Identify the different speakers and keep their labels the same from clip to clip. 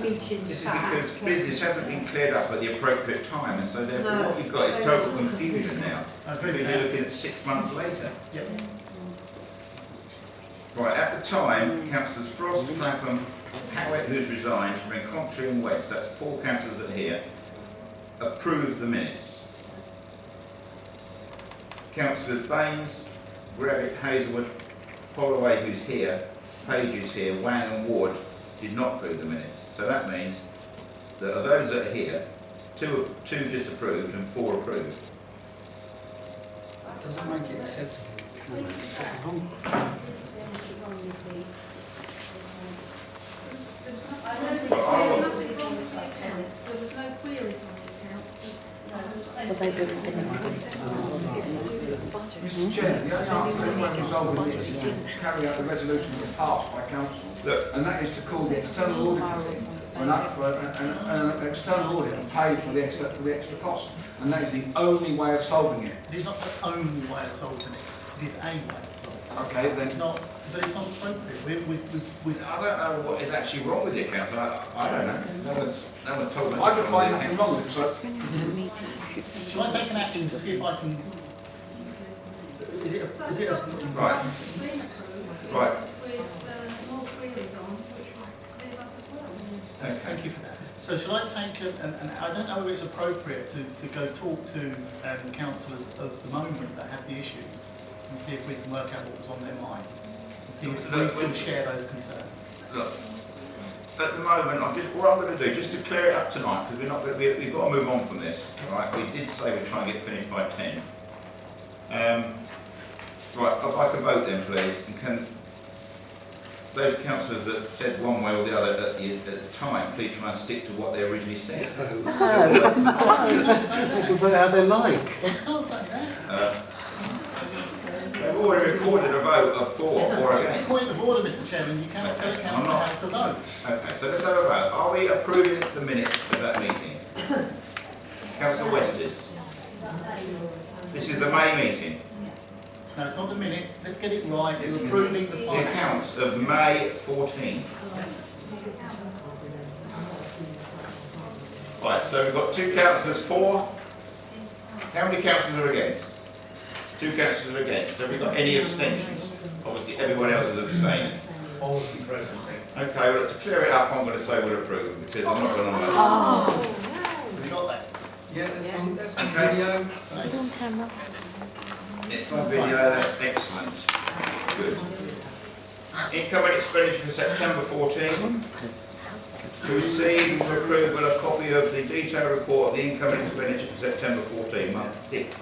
Speaker 1: meetings.
Speaker 2: This is because business hasn't been cleared up at the appropriate time, and so therefore what you've got is total confusion now. Because you're looking at 6 months later.
Speaker 3: Yep.
Speaker 2: Right, at the time, Councillors Frost, Clapham, Howett, who's resigned, from Country and West, that's 4 councillors that are here, approved the minutes. Councillors Baines, Gravitt, Hazelwood, Holloway, who's here, Page, who's here, Wang and Ward did not approve the minutes. So that means that of those that are here, two disapproved and 4 approved.
Speaker 4: That doesn't make it acceptable.
Speaker 5: No, acceptable.
Speaker 1: I don't think
Speaker 2: Well,
Speaker 1: there's
Speaker 2: I'll-
Speaker 1: nothing wrong with the accounts. There was no queries on the accounts.
Speaker 5: Well, they do it
Speaker 6: Mr. Chair, the only answer to when resolving this is to carry out the resolution that was passed by council,
Speaker 2: Look,
Speaker 6: and that is to call the external auditors in for an external audit and pay for the extra cost, and that is the only way of solving it.
Speaker 3: It is not the only way of solving it. It is a way of solving it.
Speaker 6: Okay, then.
Speaker 3: It's not, but it's not appropriate. With
Speaker 2: I don't know what is actually wrong with the accounts. I don't know. No one's told me.
Speaker 6: I can find nothing wrong with it, so
Speaker 3: shall I take an action to see if I can? Is it?
Speaker 1: Some
Speaker 3: Is it?
Speaker 1: subsequent
Speaker 2: Right.
Speaker 1: ones have been approved
Speaker 2: Right.
Speaker 1: with more queries on, which were cleared up as well.
Speaker 2: Okay.
Speaker 3: Thank you for that. So shall I take and I don't know whether it's appropriate to go talk to the councillors of the moment that have the issues and see if we can work out what was on their mind and see if we still share those concerns.
Speaker 2: Look, at the moment, what I'm going to do, just to clear it up tonight, because we've got to move on from this. Right? We did say we'd try and get finished by 10. Right, if I can vote then, please, and can those councillors that said one way or the other at the time, please try and stick to what they originally said.
Speaker 5: They can vote how they like.
Speaker 3: I can't say that.
Speaker 2: They've already recorded a vote of for or against.
Speaker 3: Point of order, Mr. Chairman. You cannot tell a councillor how to vote.
Speaker 2: Okay, so let's have a vote. Are we approving the minutes of that meeting? Councillor West is. This is the May meeting.
Speaker 3: No, it's not the minutes. Let's get it right.
Speaker 2: It's
Speaker 3: We're approving the
Speaker 2: the accounts
Speaker 3: finances.
Speaker 2: of May 14. Right, so we've got 2 councillors for. How many councillors are against? 2 councillors are against. Have we got any abstentions? Obviously, everyone else has abstained. Okay, well, to clear it up, I'm going to say we'll approve because I'm not going to know.
Speaker 3: We've got that.
Speaker 4: Yeah, that's on
Speaker 2: Okay.
Speaker 4: video.
Speaker 5: On camera.
Speaker 2: It's on video, that's excellent. Good. Income and expenditure for September 14. To receive for approval a copy of the detailed report of the income and expenditure for September 14, month 6.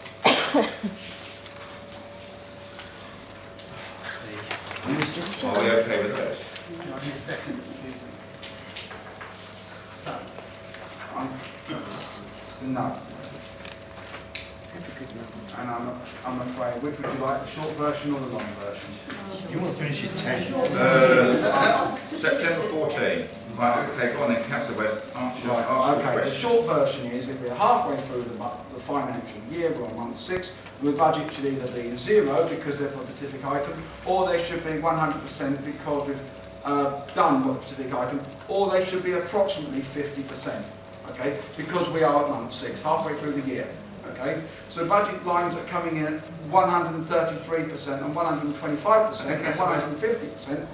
Speaker 2: Are we okay with those?
Speaker 3: I need a second, excuse me. So,
Speaker 6: no. And I'm afraid, which would you like, the short version or the long version?
Speaker 7: You want to finish at 10?
Speaker 2: September 14. Right, okay, go on then, Councillor West. Answer
Speaker 6: Right,
Speaker 2: the
Speaker 6: okay, the
Speaker 2: question.
Speaker 6: short version is if we're halfway through the financial year, we're on month 6, the budget should either be 0 because they're for a specific item, or they should be 100% because we've done what the specific item, or they should be approximately 50%, okay, because we are at month 6, halfway through the year. Okay, so budget lines are coming in at 133% and 125% and 150%.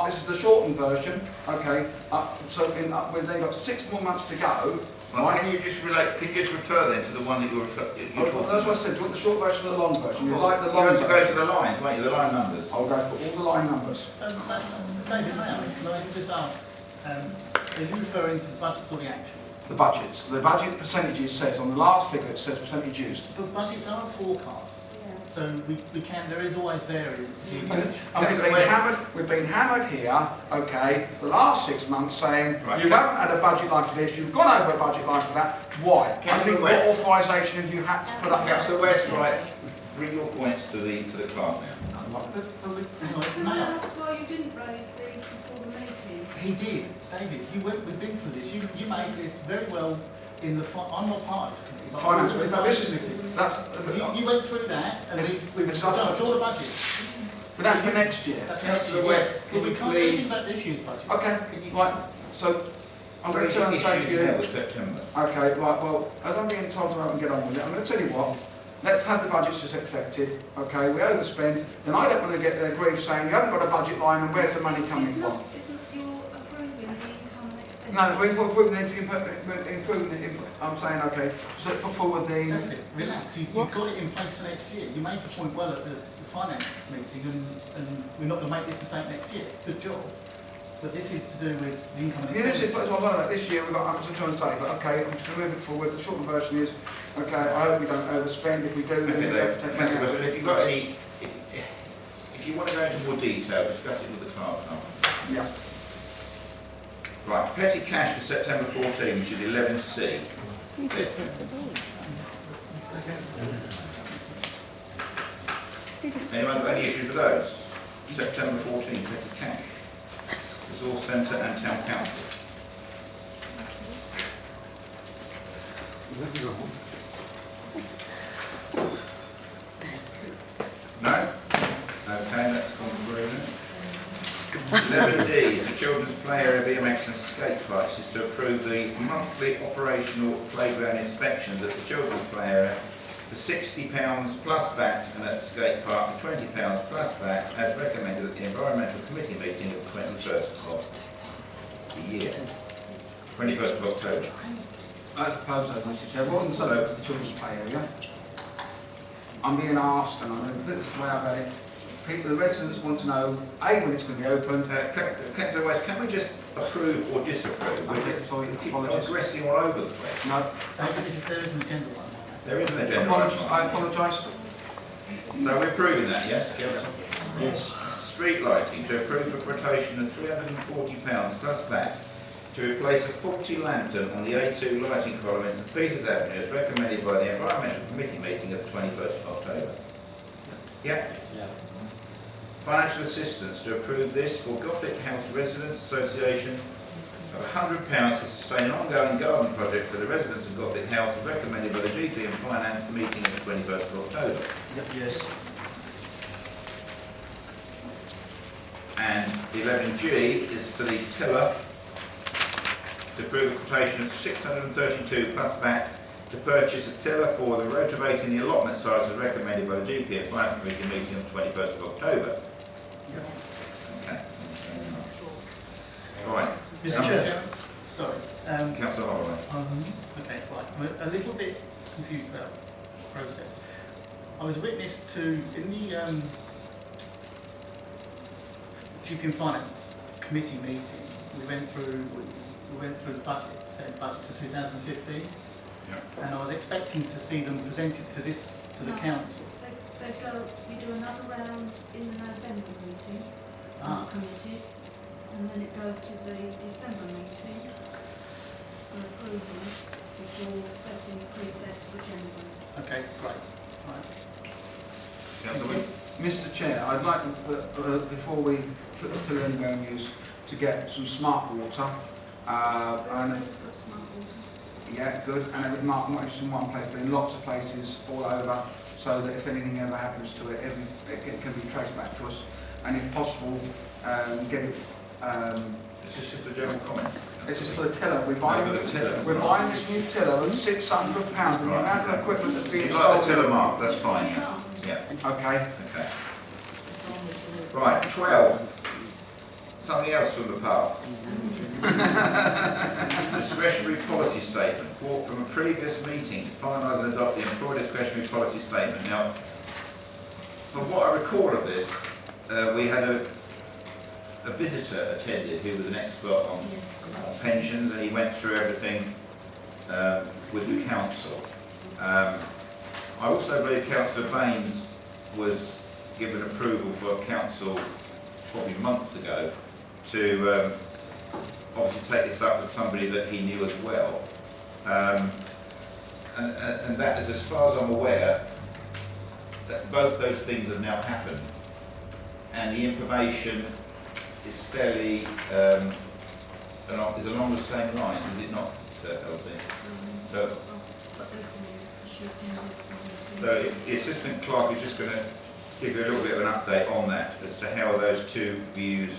Speaker 6: This is the shortened version. Okay, we've then got 6 more months to go.
Speaker 2: Well,
Speaker 6: Right?
Speaker 2: can you just refer then to the one that you're talking
Speaker 6: That's what I said. Do you want the short version or the long version? You like the
Speaker 2: You
Speaker 6: long
Speaker 2: have to go
Speaker 6: version?
Speaker 2: to the lines, won't you? The line numbers.
Speaker 6: I'll go for all the line numbers.
Speaker 3: David, may I just ask, are you referring to the budgets or the actuals?
Speaker 6: The budgets. The budget percentages says on the last figure it says percentage used.
Speaker 3: But budgets are forecasts, so there is always variance.
Speaker 6: And we've been hammered here, okay, the last 6 months saying
Speaker 2: Right.
Speaker 6: you haven't had a budget line for this, you've gone over a budget line for that. Why?
Speaker 2: Councillor
Speaker 6: What
Speaker 2: West.
Speaker 6: authorisation have you had to put up?
Speaker 2: Councillor West, right, bring your points to the clerk now.
Speaker 3: Hang on,
Speaker 1: Can I
Speaker 3: may I?
Speaker 1: ask why you didn't raise these before the meeting?
Speaker 3: He did, David. We've been through this. You made this very well in the. I'm not part of this committee. but
Speaker 6: Finance,
Speaker 3: I was in the
Speaker 6: this is
Speaker 3: committee.
Speaker 6: that's
Speaker 3: You went through that, and we've
Speaker 6: It's
Speaker 3: adjusted all the budget.
Speaker 6: but that's for next year.
Speaker 3: That's next
Speaker 2: Councillor
Speaker 3: year.
Speaker 2: West,
Speaker 3: But we
Speaker 2: could you
Speaker 3: can't do anything
Speaker 2: please-
Speaker 3: about this year's budget.
Speaker 6: Okay,
Speaker 3: Can you-
Speaker 6: right. So I'm going to turn and say to you,
Speaker 2: Now with September.
Speaker 6: okay, right, well, as I'm being told to go and get on with it, I'm going to tell you what, let's have the budgets just accepted, okay, we overspend, then I don't want to get their grief saying you haven't got a budget line and where's the money coming from?
Speaker 1: Isn't you approving the income and expenditure?
Speaker 6: No, we're improving the, I'm saying, okay, so put forward the,
Speaker 3: Okay, relax, you've got it in place for next year. You made the point well at the finance meeting, and we're not going to make this mistake next year. Good job. But this is to do with the income and
Speaker 6: yeah, this is
Speaker 3: expenditure.
Speaker 6: what I was on about. This year we've got, I'm just trying to say, but okay, I'm just going to move it forward. The short version is, okay, I hope we don't overspend. If we do, then we have to take it
Speaker 2: Councillor
Speaker 6: out.
Speaker 2: Weston, if you've got any, if you want to go into more detail, discuss it with the clerk.
Speaker 6: Yeah.
Speaker 2: Right, petty cash for September 14, which is 11C. Anyone got any issues with those? September 14, petty cash. Resource Centre and Town Council.
Speaker 5: Is that wrong?
Speaker 2: No? Okay, that's gone through. 11D is the children's play area BMX and skate parks is to approve the monthly operational playground inspections at the children's play area for £60 plus VAT and at the skate park for £20 plus VAT as recommended at the Environmental Committee meeting of the 21st of the year. 21st of October.
Speaker 6: I propose that, Mr. Chair. What was the children's play area? I'm being asked, and I'm going to put this way about it. People, the residents want to know, A, when it's going to be opened.
Speaker 2: Councillor West, can we just approve or disapprove? We're just digressing all over the place.
Speaker 6: No,
Speaker 3: There is an agenda one.
Speaker 2: There is an agenda.
Speaker 6: I apologise.
Speaker 2: So we're approving that, yes? Yes. Street lighting, to approve a quotation of £340 plus VAT to replace a faulty lantern on the A2 lighting column in St Peter's Avenue as recommended by the Environmental Committee meeting of the 21st of October. Yeah?
Speaker 5: Yeah.
Speaker 2: Financial assistance to approve this for Gothic House Residents Association of £100 to sustain an ongoing garden project for the residents of Gothic House as recommended by the GP and Finance meeting of the 21st of October.
Speaker 6: Yes.
Speaker 2: And 11G is for the tiller to approve a quotation of £632 plus VAT to purchase a tiller for the rotavating the allotment sites as recommended by the GP and Finance Committee meeting on the 21st of October. Okay. All right.
Speaker 3: Mr. Chair. Sorry.
Speaker 2: Councillor Holloway.
Speaker 3: Okay, right. I'm a little bit confused about the process. I was a witness to, in the GP and Finance Committee meeting, we went through the budgets, budget for 2015, and I was expecting to see them presented to the council.
Speaker 1: They go, we do another round in the November meeting on the committees, and then it goes to the December meeting for approval before setting the preset for January.
Speaker 3: Okay, great. Right.
Speaker 2: Councillor Wood.
Speaker 6: Mr. Chair, I'd like to, before we put this to anywhere in use, to get some smart water. And yeah, good. And have it marked not just in one place, but in lots of places all over, so that if anything ever happens to it, it can be traced back to us. And if possible, get it.
Speaker 2: This is just a general comment.
Speaker 6: This is for the tiller. We're buying this new tiller of £600. And the amount of equipment that's being
Speaker 2: You'd
Speaker 6: sold.
Speaker 2: like the tiller mark, that's fine. Yeah.
Speaker 6: Okay.
Speaker 2: Okay. Right, 12. Something else from the past. Discretionary policy statement, brought from a previous meeting to finalise and adopt the employee discretionary policy statement. Now, from what I recall of this, we had a visitor attended who was an expert on pensions, and he went through everything with the council. I also believe Councillor Baines was given approval for council probably months ago to obviously take this up with somebody that he knew as well. And that is, as far as I'm aware, that both those things have now happened. And the information is fairly, is along the same lines, is it not, Elsie? So if the assistant clerk is just going to give you a little bit of an update on that as to how those two views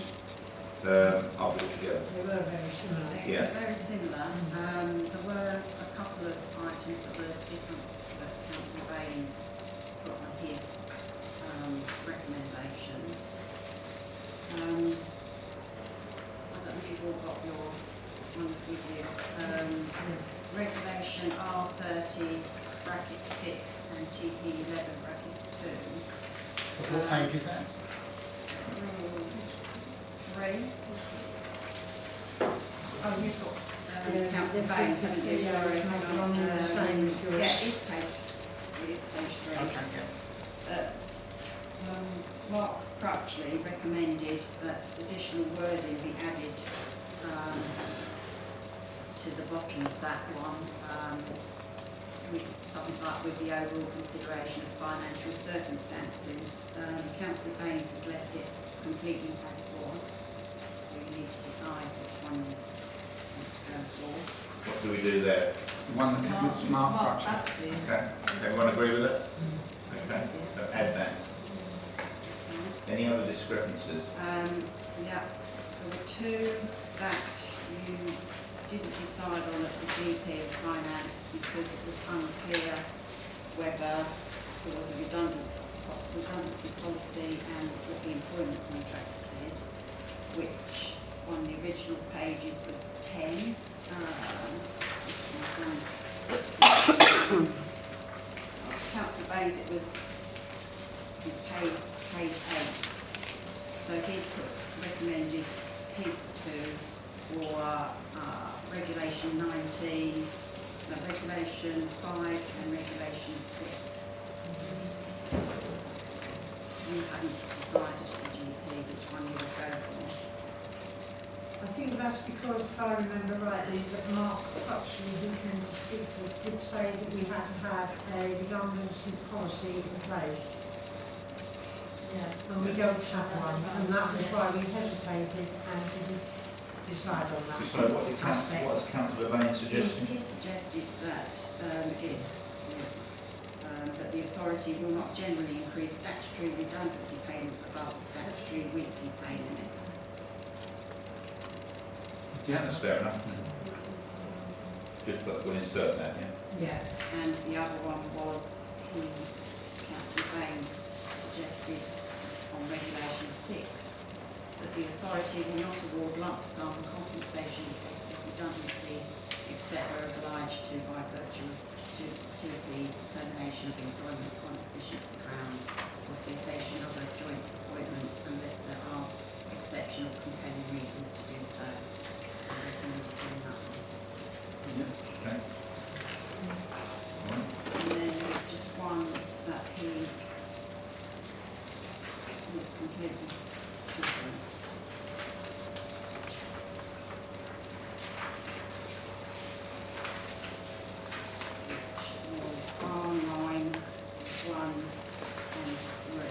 Speaker 2: I'll put it together.
Speaker 8: They were very similar.
Speaker 2: Yeah.
Speaker 1: Very similar. There were a couple of items that were different that Councillor Baines put on his recommendations. I don't know if you've all got your ones with you. Regulation R30 bracket 6 and TP 11 brackets 2.
Speaker 3: So what page is that?
Speaker 1: 3.
Speaker 8: Oh, you've got
Speaker 1: Councillor
Speaker 8: this
Speaker 1: Baines,
Speaker 8: is
Speaker 1: haven't
Speaker 8: the
Speaker 1: you?
Speaker 8: video,
Speaker 1: Sorry.
Speaker 8: it's not
Speaker 1: hang
Speaker 8: on the same as yours.
Speaker 1: Yeah, it is page 3.
Speaker 3: Okay, yeah.
Speaker 1: Mark Crutchley recommended that additional wording be added to the bottom of that one, with something like with the overall consideration of financial circumstances. Councillor Baines has left it completely as it was, so you need to decide which one you want to go for.
Speaker 2: What do we do there?
Speaker 6: The one that commits Mark Crutchley.
Speaker 1: Crutchley.
Speaker 2: Okay, everyone agree with it? Okay, so add that. Any other discrepancies?
Speaker 1: Yeah, there were 2 that you didn't decide on at the GP of Finance because it was unclear whether there was a redundancy policy and what the employment contract said, which on the original pages was 10. Councillor Baines, it was his page 8. So he's recommended his 2 for Regulation 19, Regulation 5 and Regulation 6. You hadn't decided at the GP which one you would go for.
Speaker 8: I think that's because, if I remember rightly, that Mark Crutchley, who came to speak to us, did say that we had to have a redundancy policy in place. Yeah, and we don't have one, and that was why we hesitated and didn't decide on that.
Speaker 2: So what has Councillor Baines suggested?
Speaker 1: He suggested that that the authority will not generally increase statutory redundancy payments above statutory weekly pay limit.
Speaker 2: Yeah, that's fair enough. Just put, we'll insert that, yeah.
Speaker 8: Yeah.
Speaker 1: And the other one was, Councillor Baines suggested on Regulation 6 that the authority will not award lump sum compensation in cases of redundancy, etc., obliged to by virtue to the termination of employment on efficiency grounds or cessation of a joint appointment unless there are exceptional compelling reasons to do so. I recommend doing that one.
Speaker 2: Okay.
Speaker 1: And then just one that he was completely different. Which was R9, 1 and 3.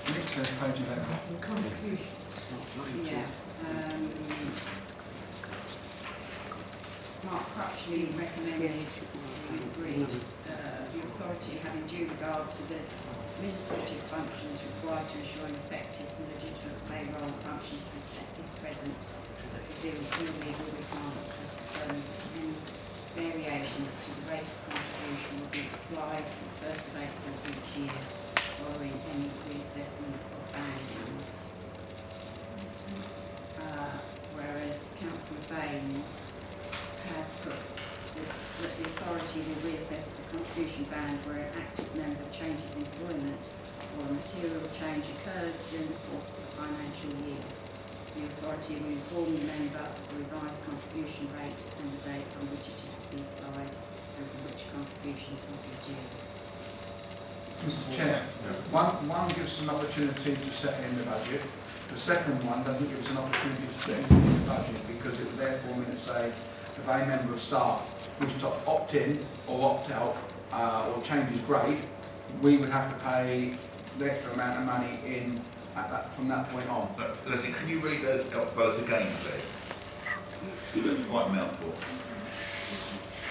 Speaker 6: Nick says page 11.
Speaker 8: I'm confused.
Speaker 1: Yeah. Mark Crutchley recommended, we agreed, the authority having due regard to the administrative functions required to ensure an effective and legitimate payroll functions is present that fulfills all legal requirements as determined. Any variations to the rate of contribution will be applied from the 1st of April of each year following any reassessment of bandings. Whereas Councillor Baines has put that the authority will reassess the contribution band where an active member changes employment or a material change occurs during the course of the financial year. The authority will inform the member of the revised contribution rate and the date from which it is to be applied and from which contributions will be due.
Speaker 6: Mr. Chair, one gives us an opportunity to set in the budget. The second one doesn't give us an opportunity to set in the budget because it would therefore mean to say if a member of staff was to opt in or opt out or change his grade, we would have to pay the extra amount of money in at that, from that point on.
Speaker 2: Leslie, can you read those out both again, please? That's quite a mouthful.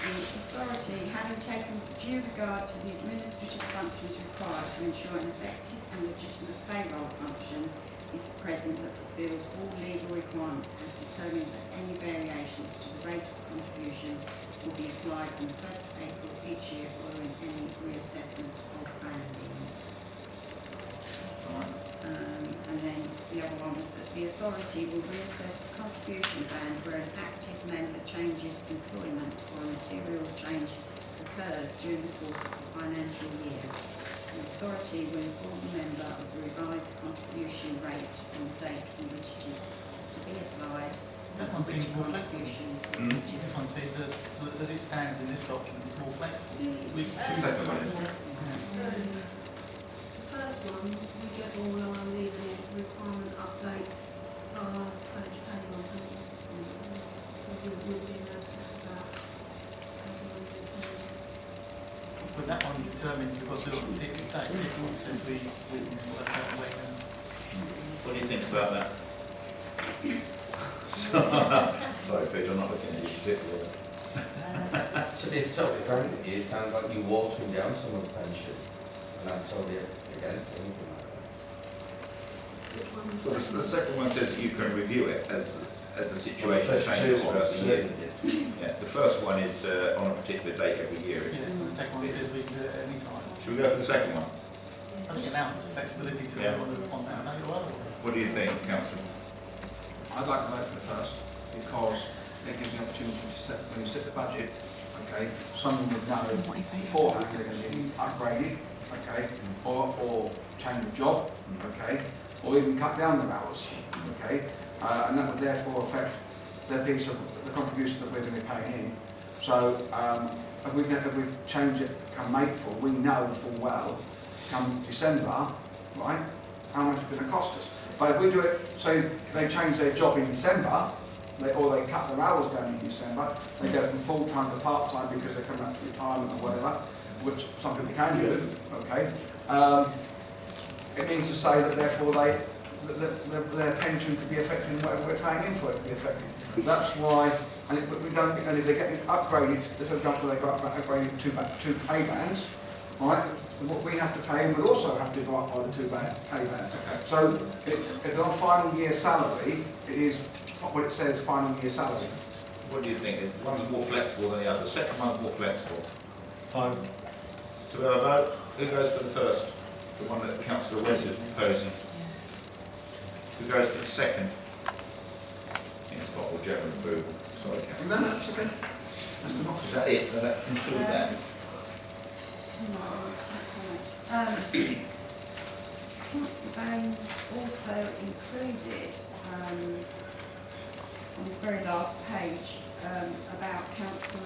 Speaker 9: authority, having taken due regard to the administrative functions required to ensure an effective and legitimate payroll function is present that fulfils all legal requirements, has determined that any variations to the rate of contribution will be applied from the 1st of April each year following any reassessment of bandings. And then the other one was that the authority will reassess the contribution band where an active member changes employment or a material change occurs during the course of the financial year. The authority will inform the member of the revised contribution rate on the date from which it is to be applied.
Speaker 3: That one seems more flexible.
Speaker 9: Contributions
Speaker 3: This one says that, as it stands in this document, it's more flexible. We
Speaker 2: Second one.
Speaker 1: The first one, we get all our legal requirement updates via Sage Payroll. So we'll be able to have that as a
Speaker 3: But that one determines we've got to do it on a particular date. This one says we can work out when.
Speaker 2: What do you think about that? Sorry, Peter, I'm not looking at you particularly.
Speaker 4: To be totally frank with you, it sounds like you're watering down someone's pension, and I'm totally against anything like that.
Speaker 2: Well, the second one says that you can review it as the situation
Speaker 4: First
Speaker 2: changes
Speaker 4: two
Speaker 2: throughout
Speaker 4: ones
Speaker 2: the year.
Speaker 4: certainly did.
Speaker 2: Yeah, the first one is on a particular date every year.
Speaker 3: Yeah, and the second one says we can do it at any time.
Speaker 2: Should we go for the second one?
Speaker 3: I think it allows us flexibility to
Speaker 2: Yeah.
Speaker 3: on that, don't you, or otherwise?
Speaker 2: What do you think, Councillor?
Speaker 6: I'd like to vote for the first because it gives the opportunity to set, when you set the budget, okay, someone would know beforehand they're going to be upgraded, okay, or change the job, okay, or even cut down their hours, okay, and that would therefore affect their piece of the contribution that we're going to be paying in. So if we change it come April, we know full well, come December, right, how much it's going to cost us. But if we do it, say they change their job in December, or they cut their hours down in December, they go from full-time to part-time because they're coming up to retirement or whatever, which some people can do, okay, it means to say that therefore their pension could be affected and whatever we're paying in for it could be affected. That's why, and if they're getting upgraded, there's a jump where they got upgraded two pay bands, right? What we have to pay in would also have to go up by the two pay bands. Okay. So if they're on final year salary, it is what it says, final year salary.
Speaker 2: What do you think? Is one's more flexible than the other? The second one's more flexible.
Speaker 7: Fine.
Speaker 2: So we have a vote. Who goes for the first? The one that Councillor West is proposing. Who goes for the second? I think it's got all general approval. Sorry, Councillor.
Speaker 6: No, that's okay. That's
Speaker 2: Is
Speaker 6: democracy.
Speaker 2: that it? Does that include that?
Speaker 9: Councillor Baines also included on his very last page about Councillor